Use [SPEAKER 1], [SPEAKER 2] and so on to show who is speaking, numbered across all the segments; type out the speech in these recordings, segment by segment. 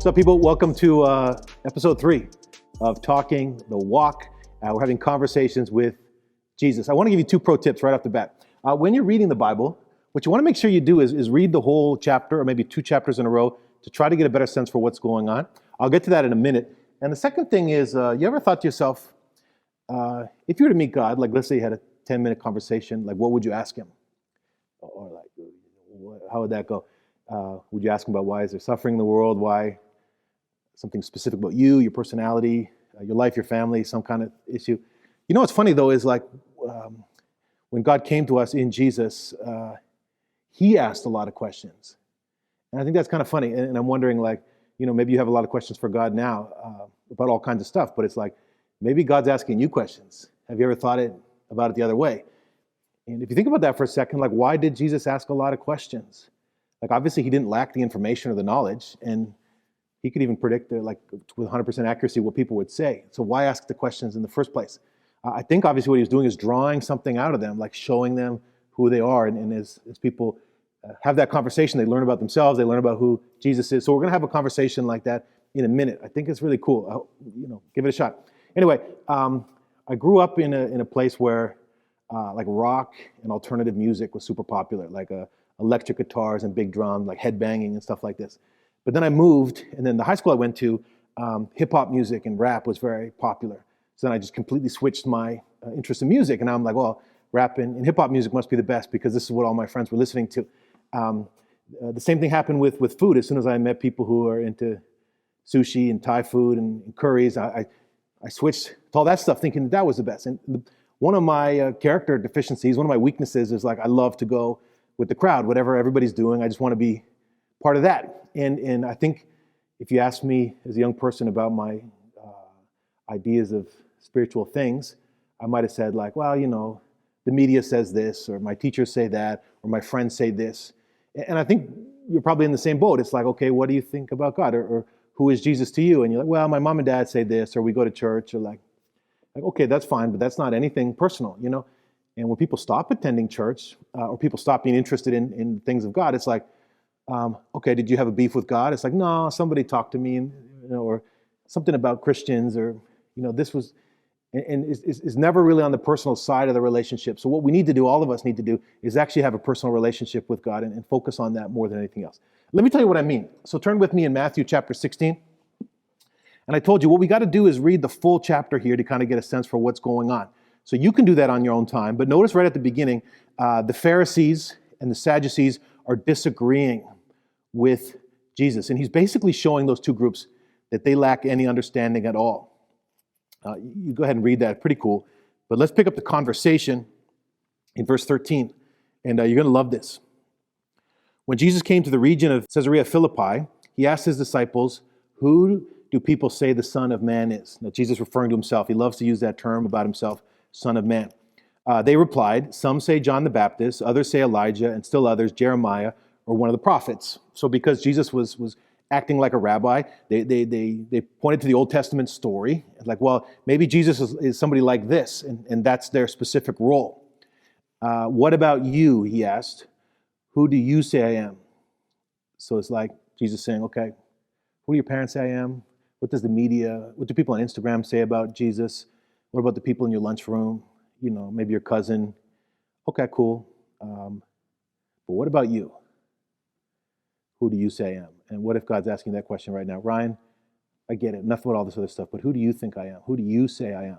[SPEAKER 1] What's up, people? Welcome to episode 3 of Talking the Walk. We're having conversations with Jesus. I want to give you 2 pro tips right off the bat. When you're reading the Bible, what you want to make sure you do is read the whole chapter or maybe 2 chapters in a row to try to get a better sense for what's going on. I'll get to that in a minute. And the second thing is, you ever thought to yourself, if you were to meet God, like let's say you had a 10-minute conversation, like what would you ask him? Or like, how would that go? Would you ask him about why is there suffering in the world? Why? Something specific about you, your personality, your life, your family, some kind of issue. You know what's funny though is like when God came to us in Jesus, he asked a lot of questions. And I think that's kind of funny. And I'm wondering like, maybe you have a lot of questions for God now about all kinds of stuff, but it's like, maybe God's asking you questions. Have you ever thought about it the other way? And if you think about that for a second, like why did Jesus ask a lot of questions? Like obviously he didn't lack the information or the knowledge, and he could even predict with 100% accuracy what people would say. So why ask the questions in the first place? I think obviously what he was doing is drawing something out of them, like showing them who they are. And as people have that conversation, they learn about themselves, they learn about who Jesus is. So we're going to have a conversation like that in a minute. I think it's really cool. Give it a shot. Anyway, I grew up in a place where like rock and alternative music was super popular, like electric guitars and big drums, like headbanging and stuff like this. But then I moved, and then the high school I went to, hip-hop music and rap was very popular. So then I just completely switched my interest in music, and now I'm like, well, rap and hip-hop music must be the best because this is what all my friends were listening to. The same thing happened with food. As soon as I met people who are into sushi and Thai food and curries, I switched to all that stuff thinking that was the best. And one of my character deficiencies, one of my weaknesses is like I love to go with the crowd, whatever everybody's doing. I just want to be part of that. And I think if you ask me as a young person about my ideas of spiritual things, I might have said like, well, the media says this, or my teachers say that, or my friends say this. And I think you're probably in the same boat. It's like, okay, what do you think about God? Or who is Jesus to you? And you're like, well, my mom and dad say this, or we go to church, or like okay, that's fine, but that's not anything personal, And when people stop attending church, or people stop being interested in things of God, it's like, okay, did you have a beef with God? It's like, no, somebody talked to me, or something about Christians, or, this was, and is never really on the personal side of the relationship. So what we need to do, all of us need to do, is actually have a personal relationship with God and focus on that more than anything else. Let me tell you what I mean. So turn with me in Matthew chapter 16. And I told you what we got to do is read the full chapter here to kind of get a sense for what's going on. So you can do that on your own time. But notice right at the beginning, the Pharisees and the Sadducees are disagreeing with Jesus. And he's basically showing those 2 groups that they lack any understanding at all. You go ahead and read that. Pretty cool. But let's pick up the conversation in verse 13. And you're going to love this. When Jesus came to the region of Caesarea Philippi, he asked his disciples, who do people say the Son of Man is? Now, Jesus referring to himself. He loves to use that term about himself, Son of Man. They replied, some say John the Baptist, others say Elijah, and still others, Jeremiah, or one of the prophets. So because Jesus was acting like a rabbi, they pointed to the Old Testament story. Like, well, maybe Jesus is somebody like this, and that's their specific role. What about you, he asked. Who do you say I am? So it's like Jesus saying, okay, who do your parents say I am? What does the media, what do people on Instagram say about Jesus? What about the people in your lunchroom? Maybe your cousin. Okay, cool. But what about you? Who do you say I am? And what if God's asking that question right now? Ryan, I get it. Enough about all this other stuff, but who do you think I am? Who do you say I am?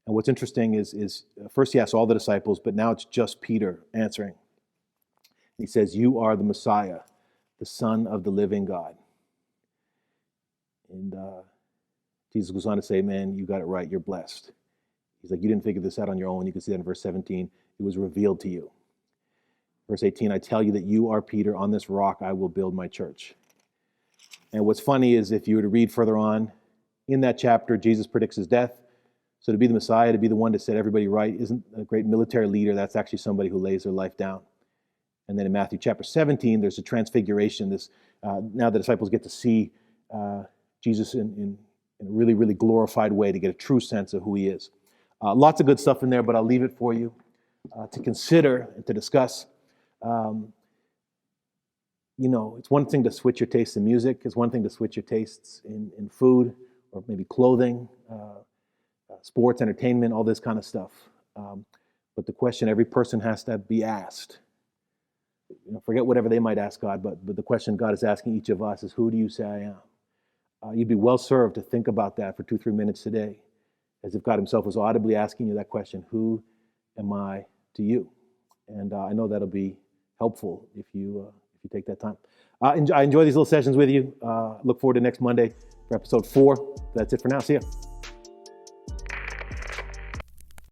[SPEAKER 1] And what's interesting is first he asks all the disciples, but now it's just Peter answering. He says, you are the Messiah, the Son of the living God. And Jesus goes on to say, man, you got it right. You're blessed. He's like, you didn't figure this out on your own. You can see that in verse 17. It was revealed to you. Verse 18, I tell you that you are Peter. On this rock I will build my church. And what's funny is if you were to read further on in that chapter, Jesus predicts his death. So to be the Messiah, to be the one to set everybody right, isn't a great military leader. That's actually somebody who lays their life down. And then in Matthew chapter 17, there's a transfiguration. Now the disciples get to see Jesus in a really, really glorified way to get a true sense of who he is. Lots of good stuff in there, but I'll leave it for you to consider and to discuss. it's one thing to switch your tastes in music. It's one thing to switch your tastes in food or maybe clothing, sports, entertainment, all this kind of stuff. But the question every person has to be asked, forget whatever they might ask God, but the question God is asking each of us is, who do you say I am? You'd be well served to think about that for 2-3 minutes today, as if God himself was audibly asking you that question, who am I to you? And I know that'll be helpful if you take that time. I enjoy these little sessions with you. Look forward to next Monday for episode 4. That's it for now. See ya.